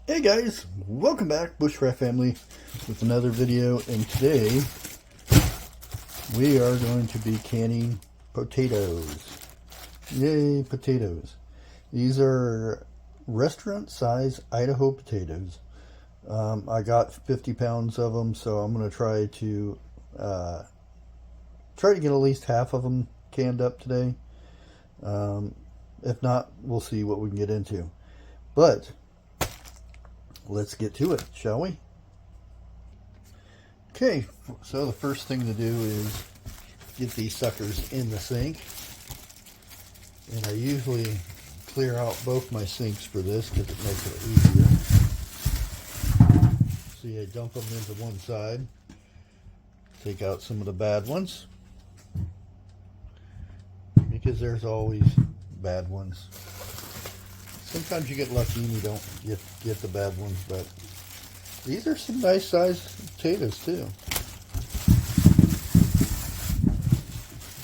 Hey guys, welcome back, Bushcraft Family, with another video, and today we are going to be canning potatoes. Yay, potatoes. These are restaurant size Idaho potatoes. I got 50 pounds of them, so I'm going to try to get at least half of them canned up today. If not, we'll see what we can get into. But let's get to it, shall we? Okay, so the first thing to do is get these suckers in the sink. And I usually clear out both my sinks for this because it makes it easier. See, I dump them into one side, take out some of the bad ones, because there's always bad ones. Sometimes you get lucky and you don't get the bad ones, but these are some nice sized potatoes too.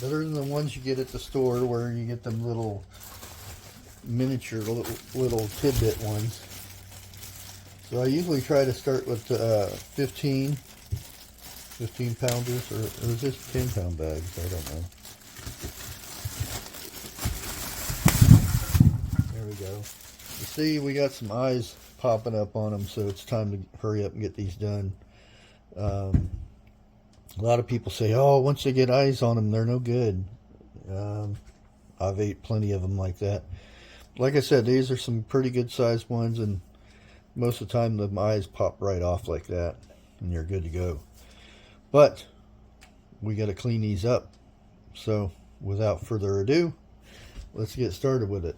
Better than the ones you get at the store where you get them little miniature little tidbit ones. So I usually try to start with 15 pounders, or is this 10 pound bags? I don't know. There we go. You see, we got some eyes popping up on them, so it's time to hurry up and get these done. A lot of people say, oh, once they get eyes on them, they're no good. I've ate plenty of them like that. Like I said, these are some pretty good sized ones, and most of the time the eyes pop right off like that, and you're good to go. But we got to clean these up. So without further ado, let's get started with it.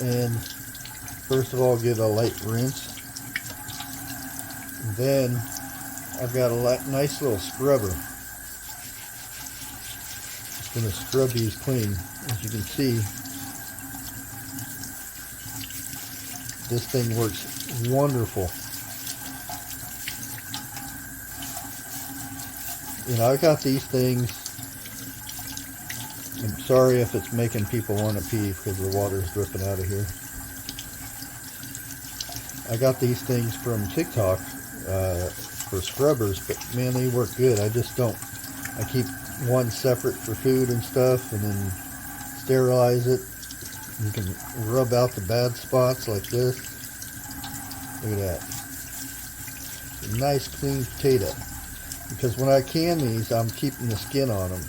And first of all, give a light rinse. Then I've got a nice little scrubber. Just going to scrub these clean. As you can see, this thing works wonderful. You know, I got these things. I'm sorry if it's making people want to pee because the water's dripping out of here. I got these things from TikTok for scrubbers, but man, they work good. I just don't. I keep one separate for food and stuff, and then sterilize it. You can rub out the bad spots like this. Look at that. A nice clean potato. Because when I can these, I'm keeping the skin on them.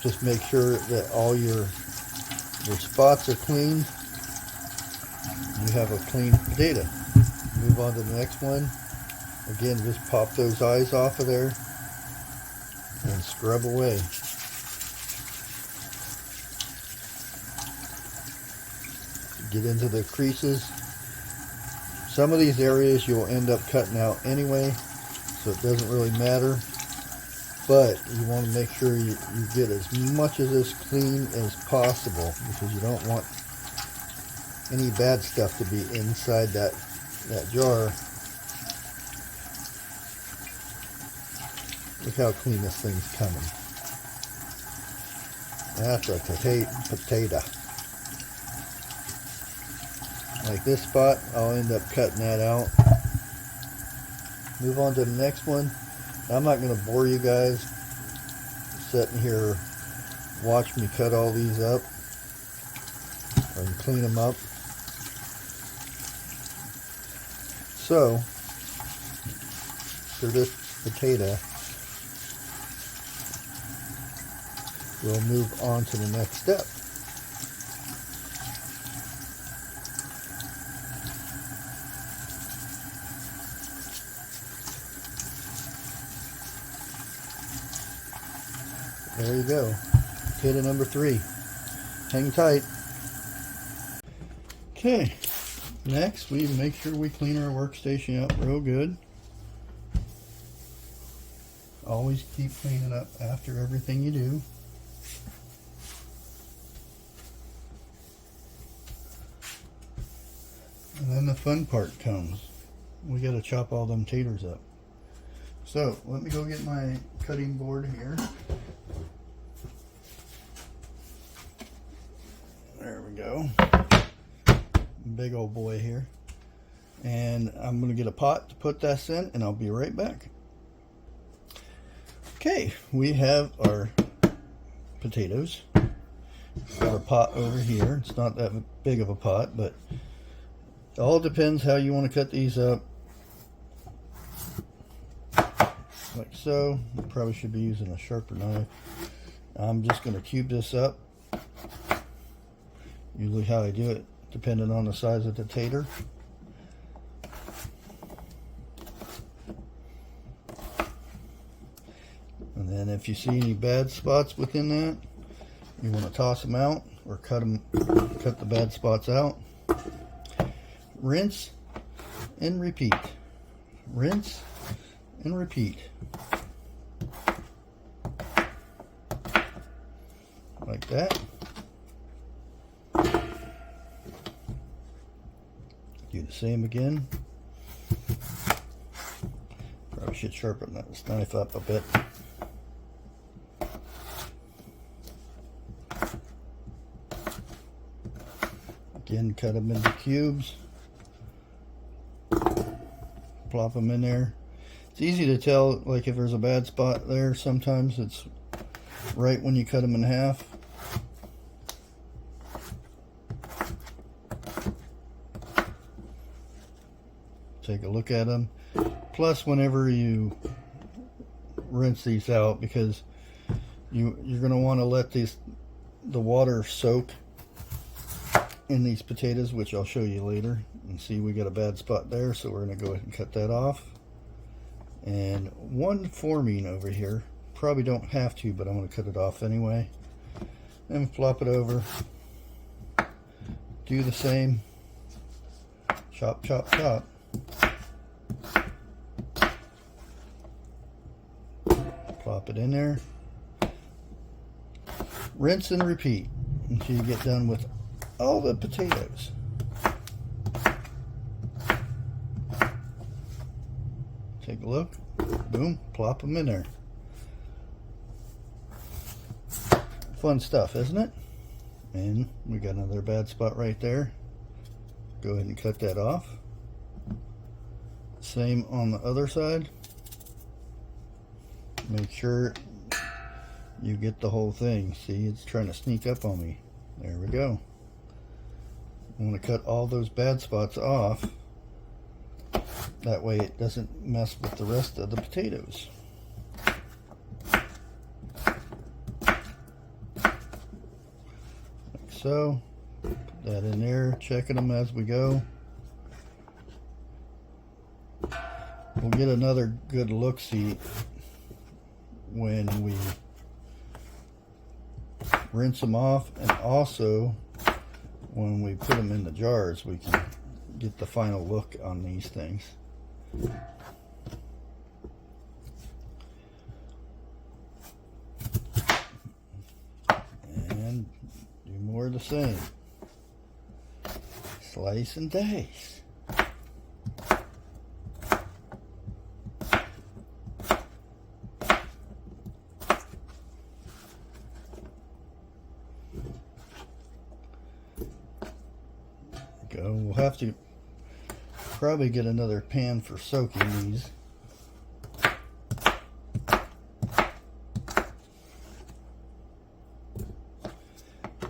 Just make sure that all your spots are clean. You have a clean potato. Move on to the next one. Again, just pop those eyes off of there and scrub away. Get into the creases. Some of these areas you'll end up cutting out anyway, so it doesn't really matter. But you want to make sure you get as much of this clean as possible, because you don't want any bad stuff to be inside that jar. Look how clean this thing's coming. That's a potato. Like this spot, I'll end up cutting that out. Move on to the next one. I'm not going to bore you guys sitting here watch me cut all these up and clean them up. So for this potato, we'll move on to the next step. There you go. Potato number 3. Hang tight. Okay. Next, we make sure we clean our workstation up real good. Always keep cleaning up after everything you do. And then the fun part comes. We got to chop all them taters up. So let me go get my cutting board here. go. Big old boy here. And I'm going to get a pot to put this in, and I'll be right back. Okay, we have our potatoes. Got our pot over here. It's not that big of a pot, but it all depends how you want to cut these up. Like so. You probably should be using a sharper knife. I'm just going to cube this up. Usually how I do it, depending on the size of the tater. And then if you see any bad spots within that, you want to toss them out or cut the bad spots out. Rinse and repeat. Rinse and repeat. Like that. Do the same again. Probably should sharpen this knife up a bit. Again, cut them into cubes. Plop them in there. It's easy to tell, like if there's a bad spot there, sometimes it's right when you cut them in half. Take a look at them. Plus, whenever you rinse these out, because you're going to want to let the water soak in these potatoes, which I'll show you later. And see, we got a bad spot there, so we're going to go ahead and cut that off. And one forming over here. Probably don't have to, but I'm going to cut it off anyway. And flop it over. Do the same. Chop, chop, chop. Plop it in there. Rinse and repeat until you get done with all the potatoes. Take a look. Boom. Plop them in there. Fun stuff, isn't it? And we got another bad spot right there. Go ahead and cut that off. Same on the other side. Make sure you get the whole thing. See, it's trying to sneak up on me. There we go. I want to cut all those bad spots off. That way it doesn't mess with the rest of the potatoes. Like so. Put that in there, checking them as we go. We'll get another good look-see when we rinse them off, and also when we put them in the jars, we can get the final look on these things. And do more of the same. Slice and dice. Go. We'll have to probably get another pan for soaking these.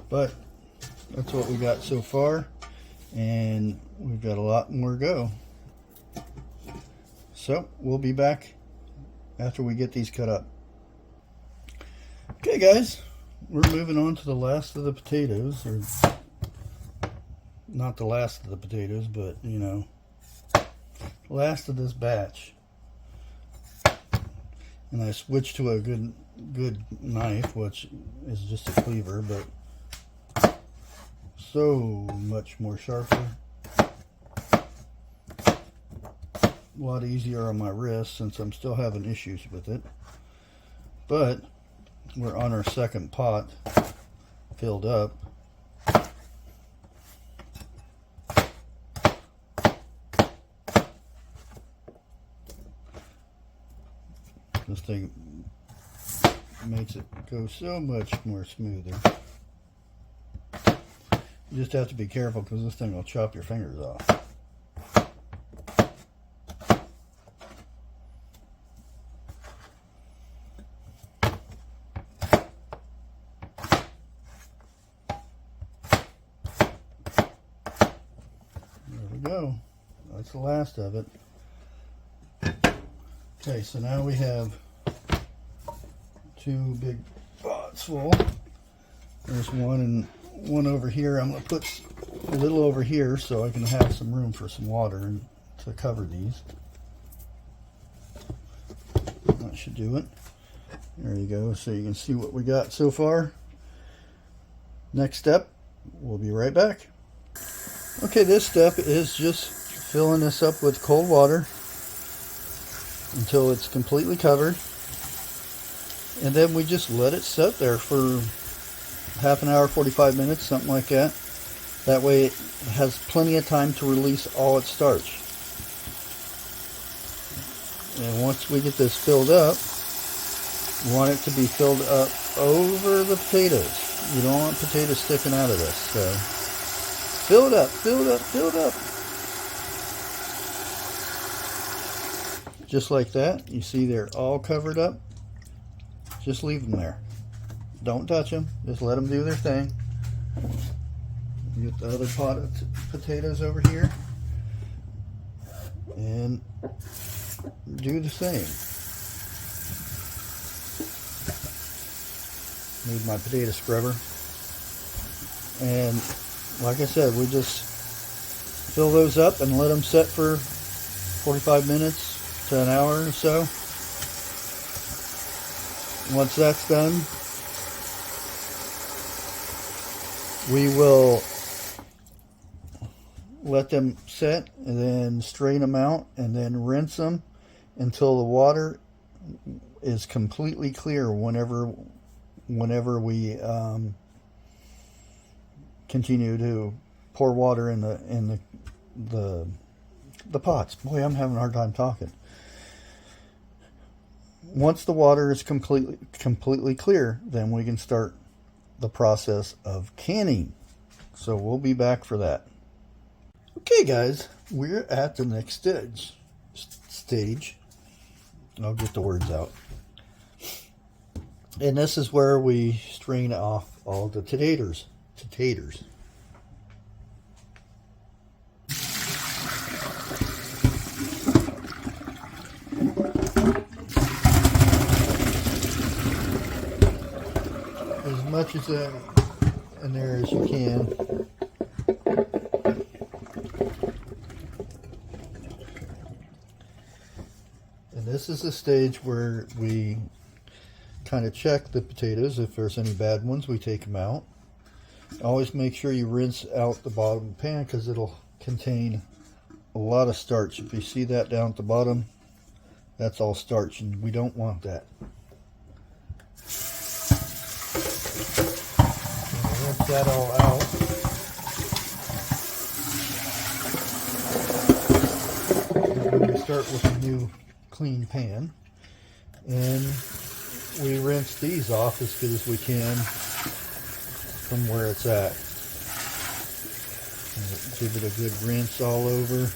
But that's what we got so far, and we've got a lot more to go. So we'll be back after we get these cut up. Okay guys, we're moving on to the last of the potatoes, or not the last of the potatoes, but you know, last of this batch. And I switched to a good knife, which is just a cleaver, but so much more sharper. A lot easier on my wrist since I'm still having issues with it. But we're on our second pot filled up. This thing makes it go so much more smoother. You just have to be careful because this thing will chop your fingers off. There we go. That's the last of it. Okay, so now we have 2 big pots full. There's one and one over here. I'm going to put a little over here so I can have some room for some water and to cover these. That should do it. There you go, so you can see what we got so far. Next step, we'll be right back. Okay, this step is just filling this up with cold water until it's completely covered, and then we just let it sit there for half an hour, 45 minutes, something like that. That way it has plenty of time to release all its starch. And once we get this filled up, we want it to be filled up over the potatoes. You don't want potatoes sticking out of this, so fill it up, fill it up, fill it up. Just like that. You see they're all covered up. Just leave them there. Don't touch them. Just let them do their thing. Get the other pot of potatoes over here and do the same. Need my potato scrubber. And like I said, we just fill those up and let them set for 45 minutes to an hour or so. Once that's done, we will let them set and then strain them out and then rinse them until the water is completely clear whenever we continue to pour water in the pots. Boy, I'm having a hard time talking. Once the water is completely clear, then we can start the process of canning. So we'll be back for that. Okay guys, we're at the next stage. I'll get the words out. And this is where we strain off all the taters. As much as that in there as you can. And this is the stage where we kind of check the potatoes. If there's any bad ones, we take them out. Always make sure you rinse out the bottom of the pan because it'll contain a lot of starch. If you see that down at the bottom, that's all starch, and we don't want that. Rinse that all out. And we start with a new clean pan, and we rinse these off as good as we can from where it's at. And give it a good rinse all over.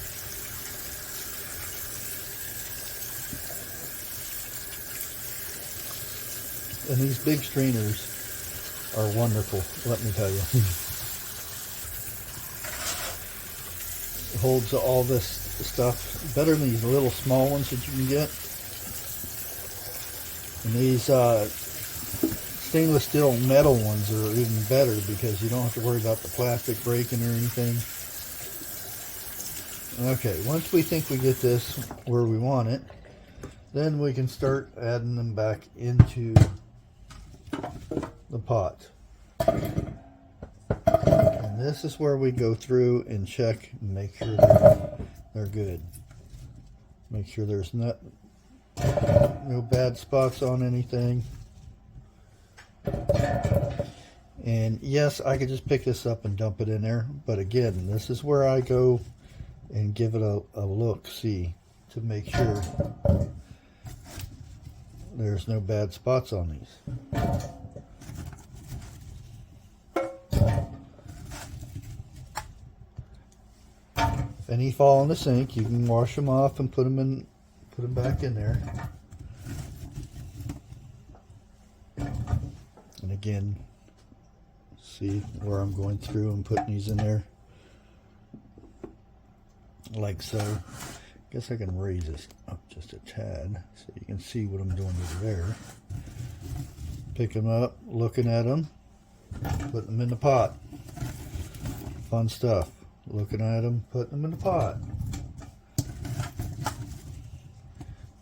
And these big strainers are wonderful, let me tell you. It holds all this stuff better than these little small ones that you can get. And these stainless steel metal ones are even better because you don't have to worry about the plastic breaking or anything. Okay, once we think we get this where we want it, then we can start adding them back into the pot. And this is where we go through and check and make sure they're good. Make sure there's no bad spots on anything. And yes, I could just pick this up and dump it in there, but again, this is where I go and give it a look, see, to make sure there's no bad spots on these. If any fall in the sink, you can wash them off and put them back in there. And again, see where I'm going through and putting these in there, like so. Guess I can raise this up just a tad so you can see what I'm doing over there. Pick them up, looking at them, putting them in the pot. Fun stuff. Looking at them, putting them in the pot.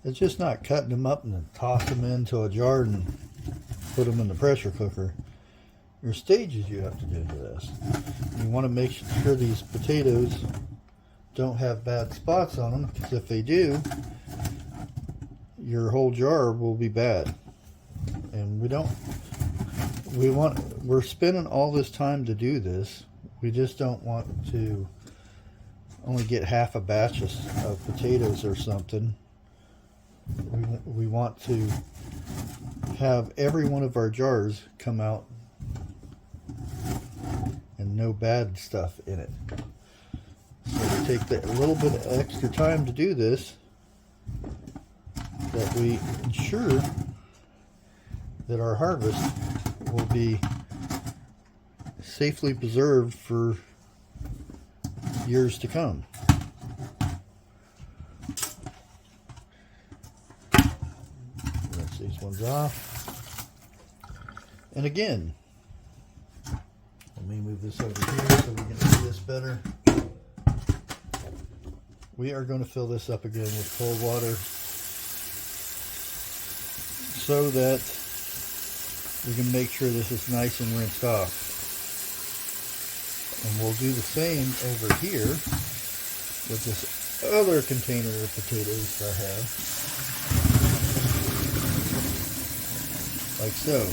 It's just not cutting them up and then toss them into a jar and put them in the pressure cooker. There's stages you have to do to this. You want to make sure these potatoes don't have bad spots on them, because if they do, your whole jar will be bad. And we're spending all this time to do this. We just don't want to only get half a batch of potatoes or something. We want to have every one of our jars come out and no bad stuff in it. So we take a little bit of extra time to do this, that we ensure that our harvest will be safely preserved for years to come. Rinse these ones off. And again, let me move this over here so we can see this better. We are going to fill this up again with cold water so that we can make sure this is nice and rinsed off. And we'll do the same over here with this other container of potatoes I have. Like so.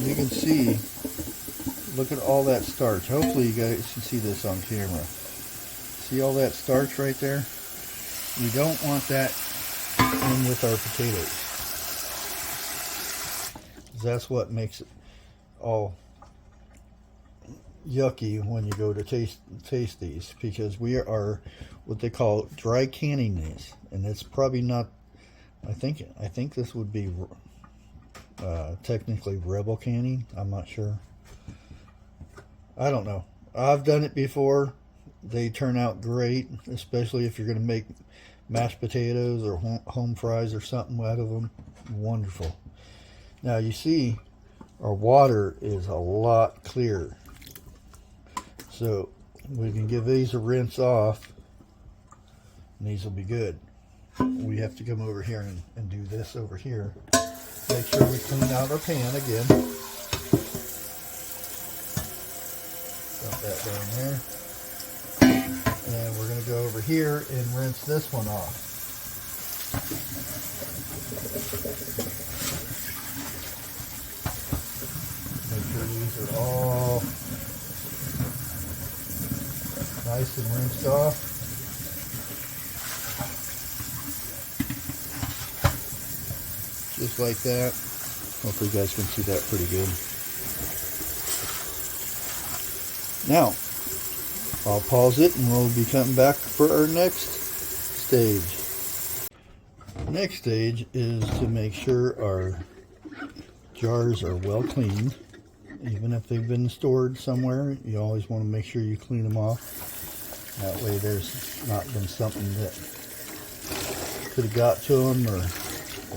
You can see, look at all that starch. Hopefully you guys can see this on camera. See all that starch right there? We don't want that in with our potatoes. That's what makes it all yucky when you go to taste these, because we are what they call dry canning these, and it's probably not. I think this would be technically rebel canning. I'm not sure. I don't know. I've done it before. They turn out great, especially if you're going to make mashed potatoes or home fries or something out of them. Wonderful. Now you see our water is a lot clearer. So we can give these a rinse off and these will be good. We have to come over here and do this over here. Make sure we clean out our pan again. Dump that down there. And we're going to go over here and rinse this one off. Make sure these are all nice and rinsed off. Just like that. Hopefully you guys can see that pretty good. Now, I'll pause it and we'll be coming back for our next stage. The next stage is to make sure our jars are well cleaned. Even if they've been stored somewhere, you always want to make sure you clean them off. That way there's not been something that could have got to them or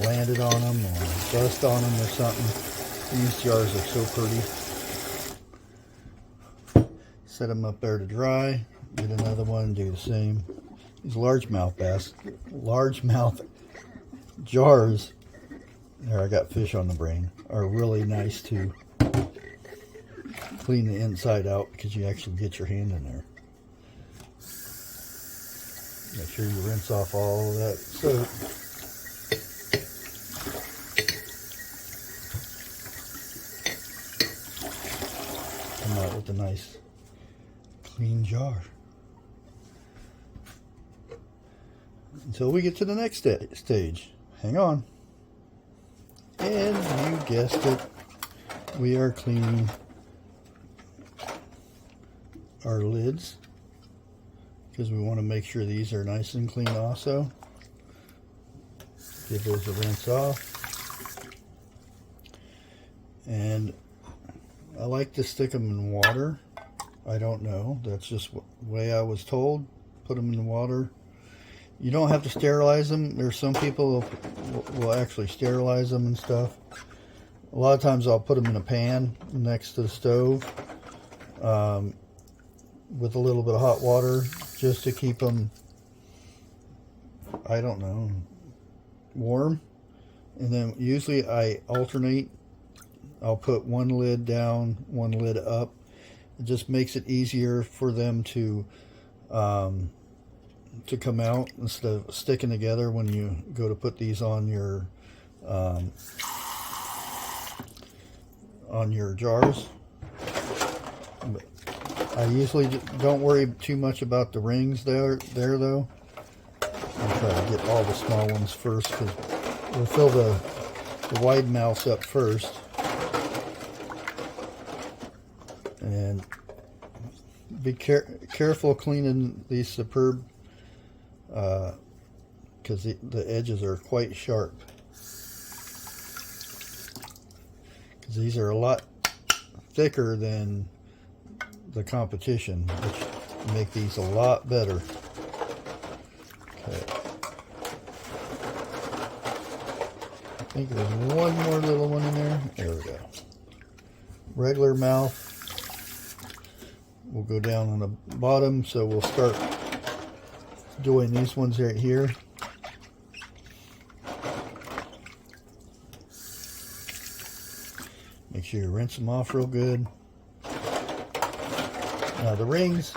landed on them or dust on them or something. These jars are so pretty. Set them up there to dry. Get another one and do the same. These largemouth jars, there I got fish on the brain, are really nice to clean the inside out because you actually get your hand in there. Make sure you rinse off all of that soap. Come out with a nice clean jar. Until we get to the next stage. Hang on. And you guessed it, we are cleaning our lids because we want to make sure these are nice and clean also. Give those a rinse off. And I like to stick them in water. I don't know, that's just the way I was told. Put them in the water. You don't have to sterilize them. There's some people will actually sterilize them and stuff. A lot of times I'll put them in a pan next to the stove with a little bit of hot water just to keep them, I don't know, warm. And then usually I alternate. I'll put one lid down, one lid up. It just makes it easier for them to come out instead of sticking together when you go to put these on your jars. But I usually don't worry too much about the rings there though. I'll try to get all the small ones first, because we'll fill the wide mouths up first. And be careful cleaning these superb, because the edges are quite sharp. Because these are a lot thicker than the competition, which make these a lot better. Okay. I think there's one more little one in there. There we go. Regular mouth. We'll go down on the bottom, so we'll start doing these ones right here. Make sure you rinse them off real good. Now the rings,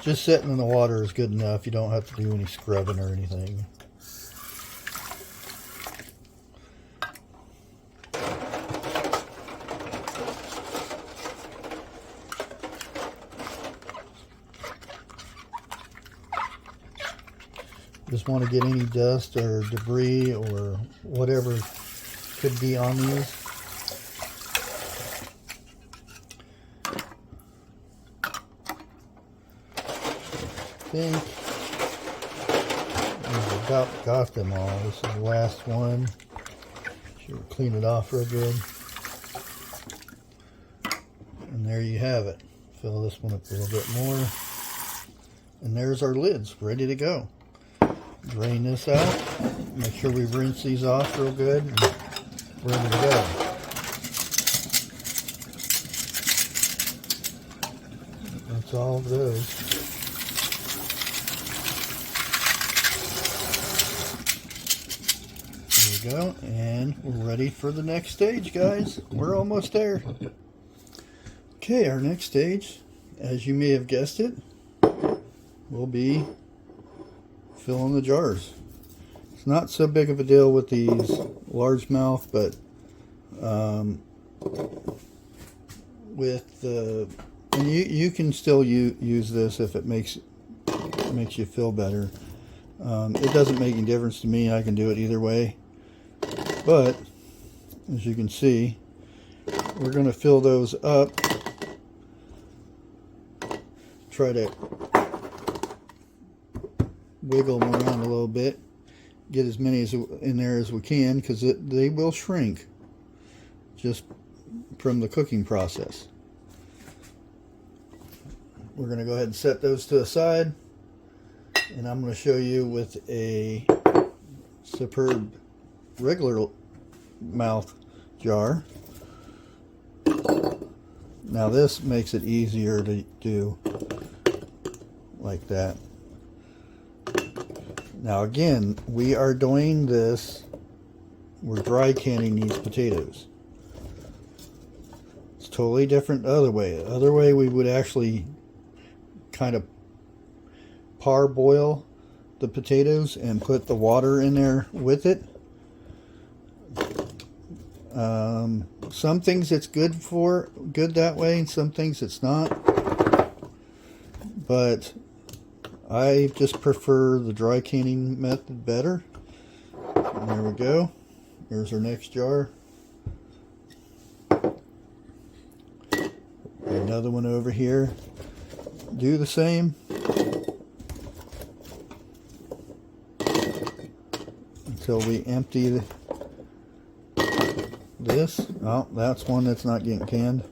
just sitting in the water is good enough. You don't have to do any scrubbing or anything. Just want to get any dust or debris or whatever could be on these. I think we've about got them all. This is the last one. Should clean it off real good. And there you have it. Fill this one up a little bit more. And there's our lids ready to go. Drain this out. Make sure we rinse these off real good. And ready to go. That's all of those. There we go. And we're ready for the next stage, guys. We're almost there. Okay, our next stage, as you may have guessed it, will be filling the jars. It's not so big of a deal with these largemouth, but with the, and you can still use this if it makes you feel better. It doesn't make any difference to me. I can do it either way. But as you can see, we're going to fill those up. Try to wiggle them around a little bit, get as many as in there as we can, because they will shrink just from the cooking process. We're going to go ahead and set those to the side, and I'm going to show you with a superb regular mouth jar. Now this makes it easier to do like that. Now again, we are doing this, we're dry canning these potatoes. It's totally different the other way. The other way we would actually kind of parboil the potatoes and put the water in there with it. Some things it's good that way, and some things it's not. But I just prefer the dry canning method better. And there we go. Here's our next jar. Another one over here. Do the same. until we empty this. Oh, that's one that's not getting canned.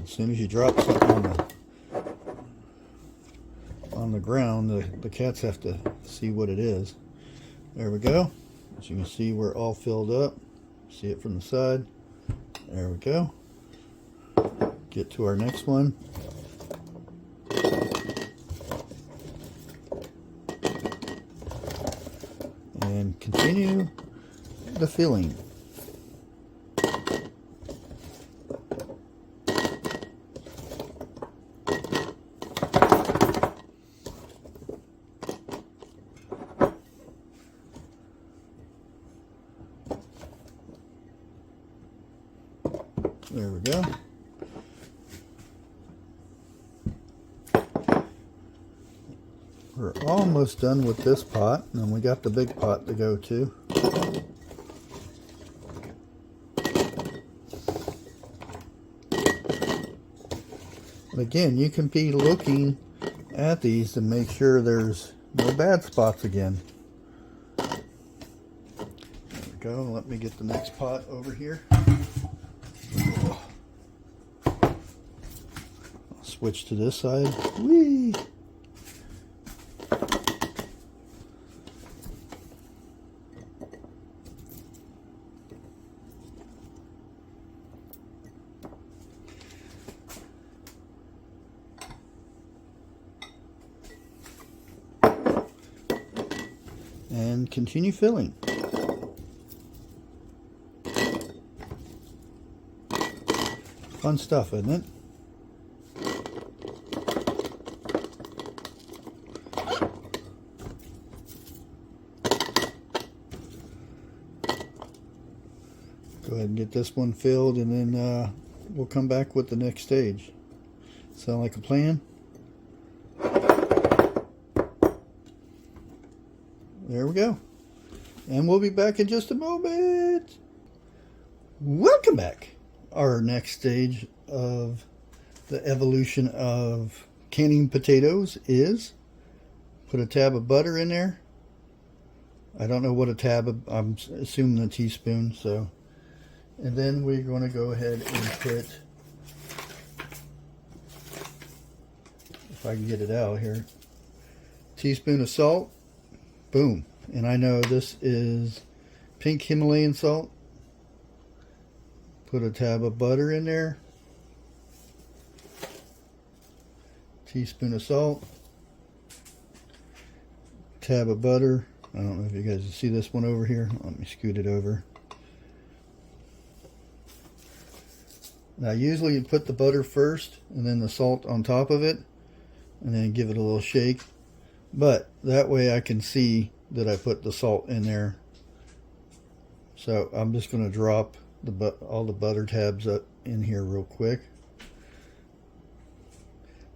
As soon as you drop something on the ground, the cats have to see what it is. There we go. As you can see, we're all filled up. See it from the side. There we go. Get to our next one. And continue the filling. There we go. We're almost done with this pot, and we got the big pot to go to. And again, you can be looking at these to make sure there's no bad spots again. There we go. Let me get the next pot over here. I'll switch to this side. Whee! And continue filling. Fun stuff, isn't it? Go ahead and get this one filled, and then we'll come back with the next stage. Sound like a plan? There we go. And we'll be back in just a moment. Welcome back. Our next stage of the evolution of canning potatoes is put a tab of butter in there. I don't know what a tab of, I'm assuming a teaspoon. So, and then we're going to go ahead and put, if I can get it out here, teaspoon of salt. Boom. And I know this is pink Himalayan salt. Put a tab of butter in there. Teaspoon of salt. Tab of butter. I don't know if you guys can see this one over here. Let me scoot it over. Now usually you put the butter first and then the salt on top of it and then give it a little shake. But that way I can see that I put the salt in there. So I'm just going to drop all the butter tabs up in here real quick.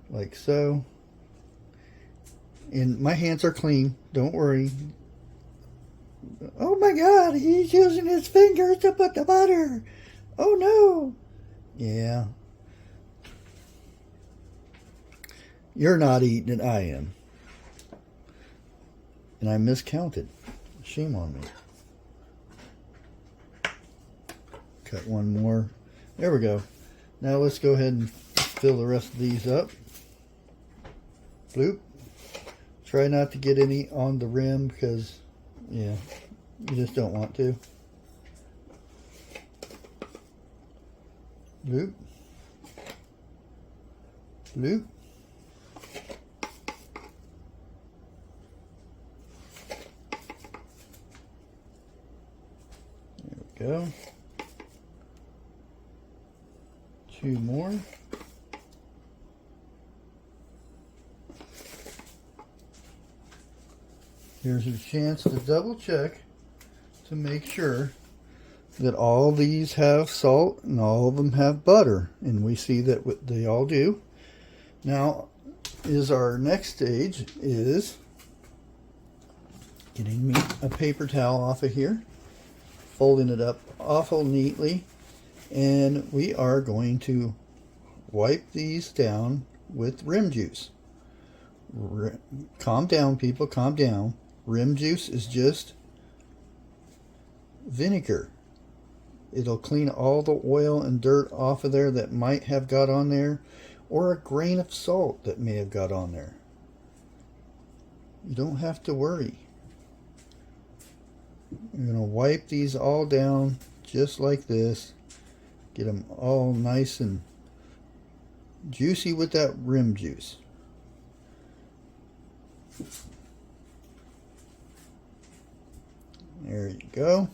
Like so. And my hands are clean. Don't worry. Oh my God, he's using his fingers to put the butter. Oh no. Yeah. You're not eating it, I am. And I miscounted. Shame on me. Cut one more. There we go. Now let's go ahead and fill the rest of these up. Bloop. Try not to get any on the rim because, yeah, you just don't want to. Bloop. Bloop. Go. Two more. Here's a chance to double check to make sure that all these have salt and all of them have butter, and we see that they all do. Now is our next stage is getting me a paper towel off of here, folding it up awful neatly, and we are going to wipe these down with rim juice. Calm down, people, calm down. Rim juice is just vinegar. It'll clean all the oil and dirt off of there that might have got on there, or a grain of salt that may have got on there. You don't have to worry. You're going to wipe these all down just like this. Get them all nice and juicy with that rim juice. There you go.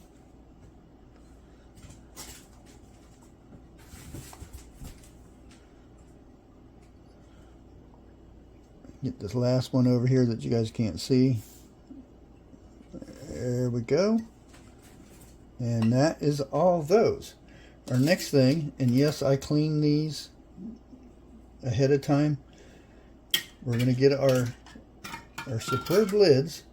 Get this last one over here that you guys can't see. There we go. And that is all those. Our next thing, and yes, I clean these ahead of time. We're going to get our superb lids,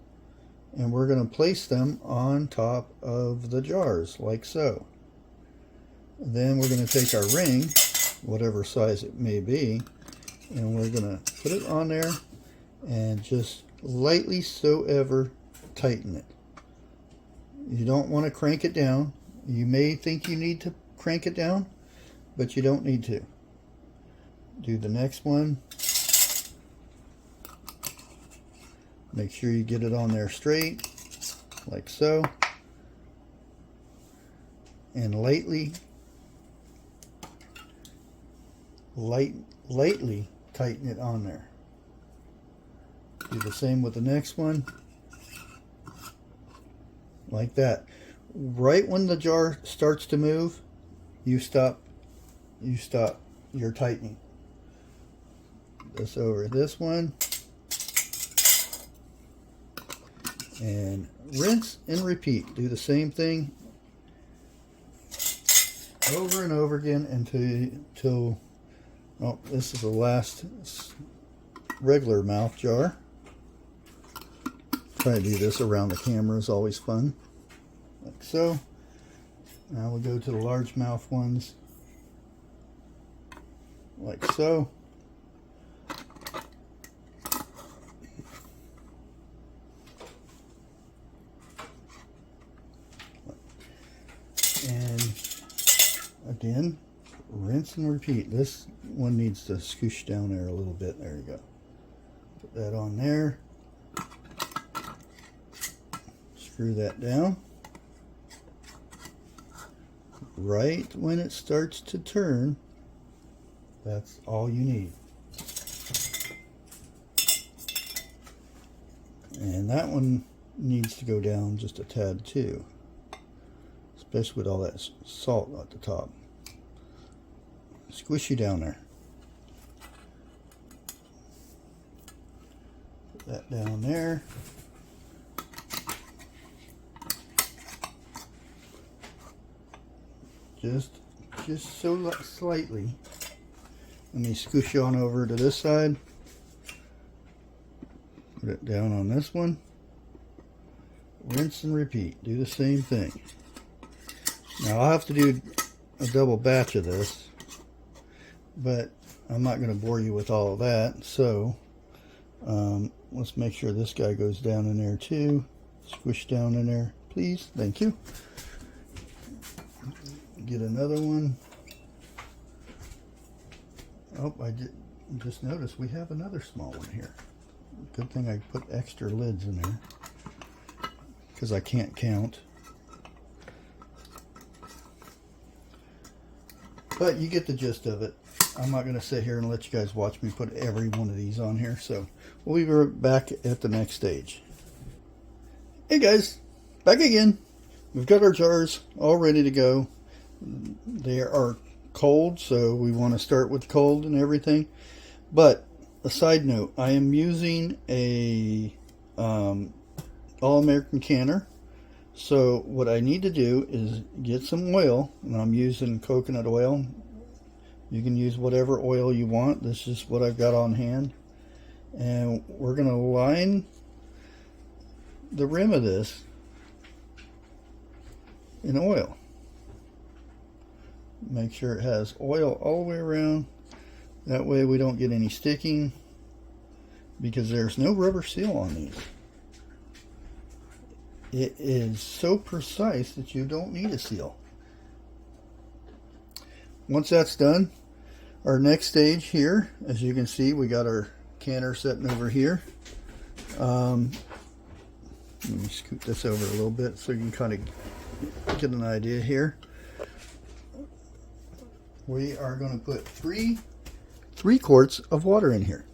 and we're going to place them on top of the jars like so. Then we're going to take our ring, whatever size it may be, and we're going to put it on there and just lightly so ever tighten it. You don't want to crank it down. You may think you need to crank it down, but you don't need to. Do the next one. Make sure you get it on there straight, like so. And lightly tighten it on there. Do the same with the next one. Like that. Right when the jar starts to move, you stop your tightening. This over this one. And rinse and repeat. Do the same thing over and over again until oh, this is the last regular mouth jar. Try to do this around the camera is always fun. Like so. Now we'll go to the largemouth ones. Like so. And again, rinse and repeat. This one needs to scoosh down there a little bit. There you go. Put that on there. Screw that down. Right when it starts to turn, that's all you need. And that one needs to go down just a tad too, especially with all that salt at the top. Squishy down there. Put that down there. Just so slightly. Let me squish on over to this side. Put it down on this one. Rinse and repeat. Do the same thing. Now I'll have to do a double batch of this, but I'm not going to bore you with all of that. So let's make sure this guy goes down in there too. Squish down in there, please. Thank you. Get another one. Oh, I just noticed we have another small one here. Good thing I put extra lids in there because I can't count. But you get the gist of it. I'm not going to sit here and let you guys watch me put every one of these on here. So we'll be right back at the next stage. Hey guys, back again. We've got our jars all ready to go. They are cold, so we want to start with cold and everything. But a side note, I am using a All-American canner. So what I need to do is get some oil, and I'm using coconut oil. You can use whatever oil you want. This is what I've got on hand. And we're going to line the rim of this in oil. Make sure it has oil all the way around. That way we don't get any sticking, because there's no rubber seal on these. It is so precise that you don't need a seal. Once that's done, our next stage here, as you can see, we got our canner sitting over here. Let me scoot this over a little bit so you can kind of get an idea here. We are going to put three quarts of water in here.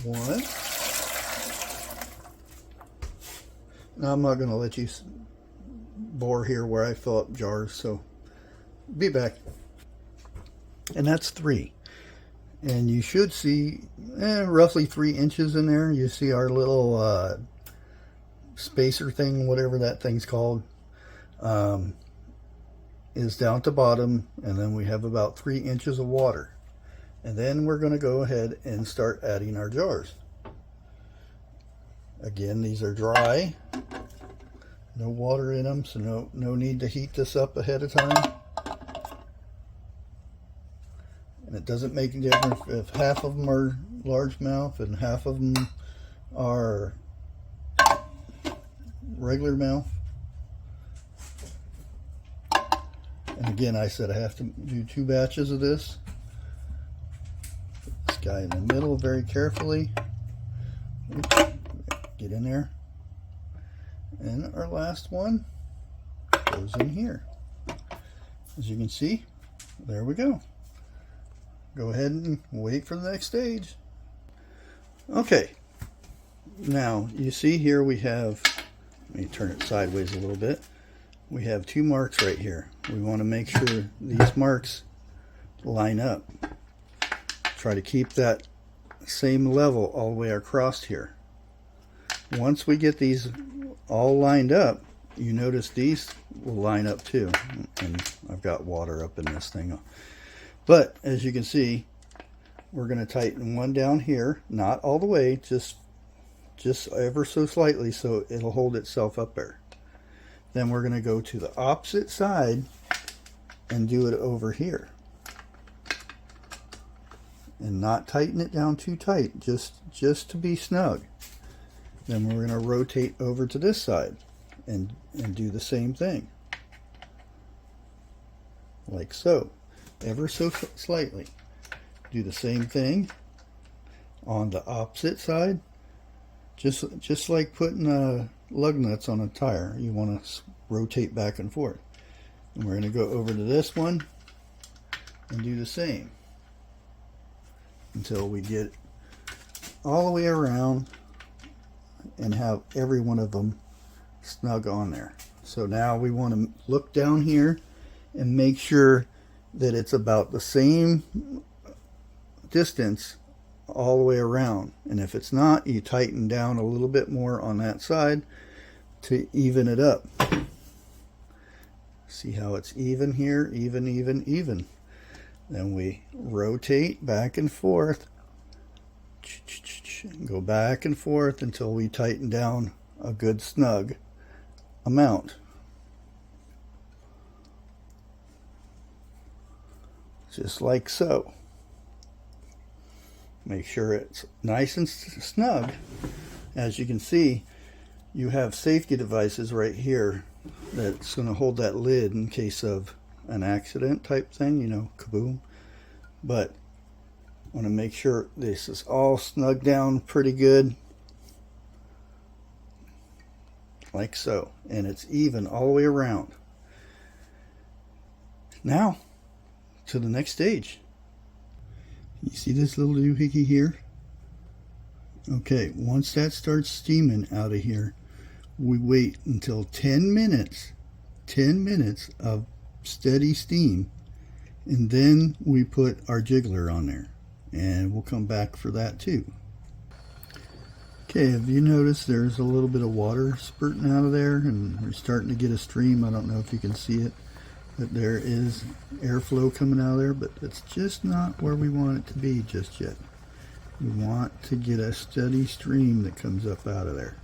One. Now I'm not going to let you bore here where I fill up jars, so be back. And that's 3. And you should see roughly 3 inches in there. You see our little spacer thing, whatever that thing's called, is down at the bottom, and then we have about 3 inches of water. And then we're going to go ahead and start adding our jars. Again, these are dry, no water in them, so no need to heat this up ahead of time. And it doesn't make a difference if half of them are largemouth and half of them are regular mouth. And again, I said I have to do 2 batches of this. Put this guy in the middle very carefully. Oops. Get in there. And our last one goes in here. As you can see, there we go. Go ahead and wait for the next stage. Okay, now you see here we have, let me turn it sideways a little bit. We have 2 marks right here. We want to make sure these marks line up. Try to keep that same level all the way across here. Once we get these all lined up, you notice these will line up too. And I've got water up in this thing. But as you can see, we're going to tighten one down here, not all the way, just ever so slightly so it'll hold itself up there. Then we're going to go to the opposite side and do it over here. And not tighten it down too tight, just to be snug. Then we're going to rotate over to this side and do the same thing. Like so. Ever so slightly. Do the same thing on the opposite side. Just like putting lug nuts on a tire. You want to rotate back and forth. And we're going to go over to this one and do the same until we get all the way around and have every one of them snug on there. So now we want to look down here and make sure that it's about the same distance all the way around. And if it's not, you tighten down a little bit more on that side to even it up. See how it's even here? Even. Then we rotate back and forth. Go back and forth until we tighten down a good snug amount. Just like so. Make sure it's nice and snug. As you can see, you have safety devices right here that's going to hold that lid in case of an accident type thing, you know, kaboom. But I want to make sure this is all snug down pretty good. Like so. And it's even all the way around. Now, to the next stage. You see this little doohickey here? Okay, once that starts steaming out of here, we wait until 10 minutes of steady steam, and then we put our jiggler on there, and we'll come back for that too. Okay, have you noticed there's a little bit of water spurting out of there, and we're starting to get a stream. I don't know if you can see it, but there is airflow coming out of there, but it's just not where we want it to be just yet. You want to get a steady stream that comes up out of there.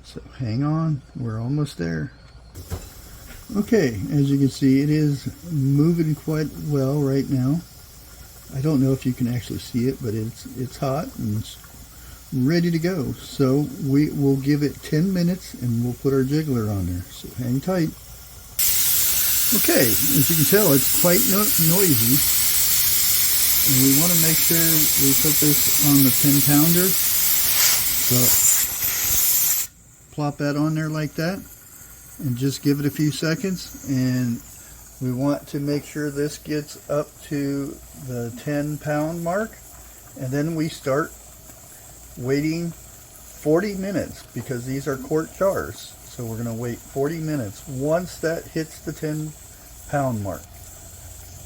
So hang on, we're almost there. Okay, as you can see, it is moving quite well right now. I don't know if you can actually see it, but it's hot and it's ready to go. So we will give it 10 minutes and we'll put our jiggler on there. So hang tight. Okay, as you can tell, it's quite noisy. And we want to make sure we put this on the 10-pounder. So plop that on there like that and just give it a few seconds. And we want to make sure this gets up to the 10-pound mark. And then we start waiting 40 minutes because these are quart jars. So we're going to wait 40 minutes once that hits the 10-pound mark.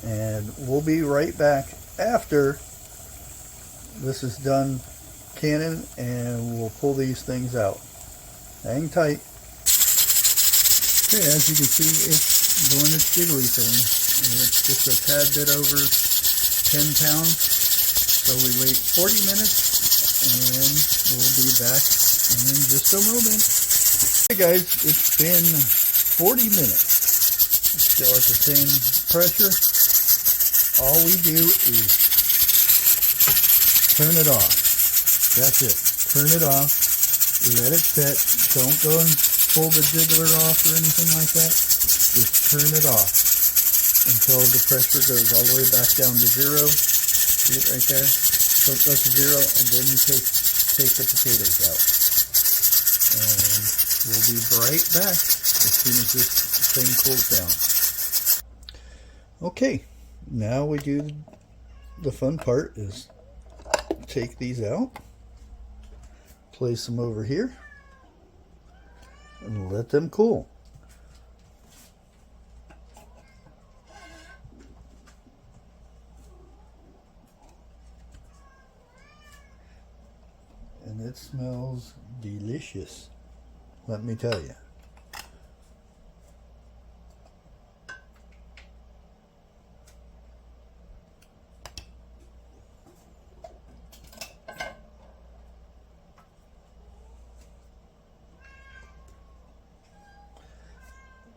And we'll be right back after this is done canning, and we'll pull these things out. Hang tight. Okay, as you can see, it's doing its jiggly thing. And it's just a tad bit over 10 pounds. So we wait 40 minutes and we'll be back in just a moment. Hey guys, it's been 40 minutes. It's still at the same pressure. All we do is turn it off. That's it. Turn it off. Let it set. Don't go and pull the jiggler off or anything like that. Just turn it off until the pressure goes all the way back down to zero. See it right there? So it goes to zero, and then you take the potatoes out. And we'll be right back as soon as this thing cools down. Okay, now we do the fun part is take these out, place them over here, and let them cool. And it smells delicious, let me tell you.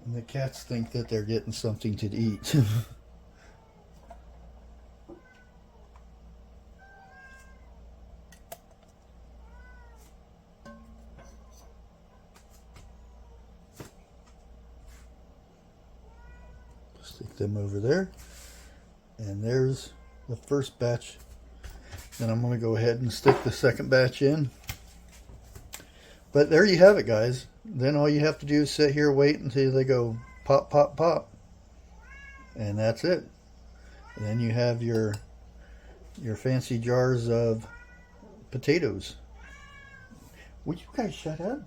And the cats think that they're getting something to eat. Stick them over there. And there's the first batch. Then I'm going to go ahead and stick the second batch in. But there you have it, guys. Then all you have to do is sit here, wait until they go pop, pop, pop. And that's it. And then you have your fancy jars of potatoes. Would you guys shut up?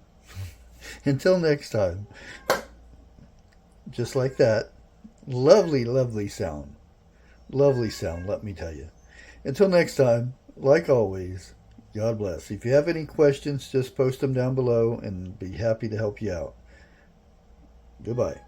Until next time. Just like that. Lovely, lovely sound. Lovely sound, let me tell you. Until next time, like always, God bless. If you have any questions, just post them down below and be happy to help you out. Goodbye.